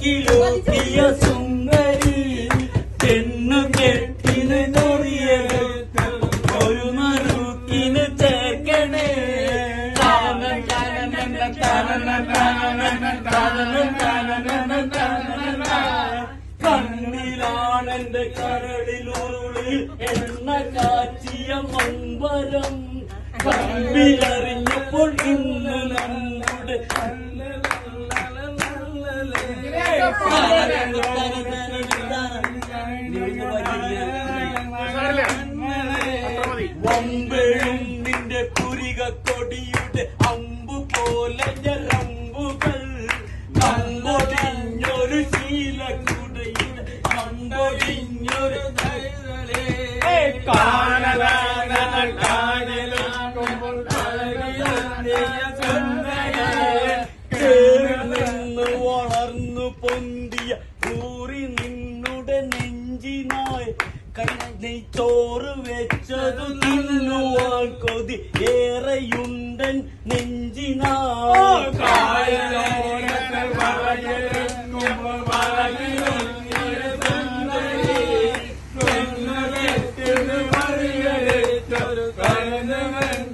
കിലോക്കിയ സുന്ദരി പെണ്ണു കെട്ടിന് ചൊറിയത് ഒരു നറുക്കിന് ചേർക്കണേ കണ്ണിലാണെന്റെ കരളിലുരുളിൽ എണ്ണ കാച്ചിയ മമ്പരം കണ്ണിലറിഞ്ഞപ്പോൾ ഇന്ന് നമ്മുടെ വമ്പഴും നിന്റെ പുരിക കൊടിയുടെ അമ്പു പോലെ ഞരമ്പുകൾ കമ്പൊടിഞ്ഞൊരു ശീലക്കുടയുടെ കമ്പൊടിഞ്ഞൊരു നിന്ന് വളർന്നു പൊന്തിയ ൂറി നിന്നുടെ നെഞ്ചിനായി നെയ്ച്ചോറ് വെച്ചതു തിന്നുവാൻ കൊതി ഏറെയുണ്ടൻ നെഞ്ചിനായി ും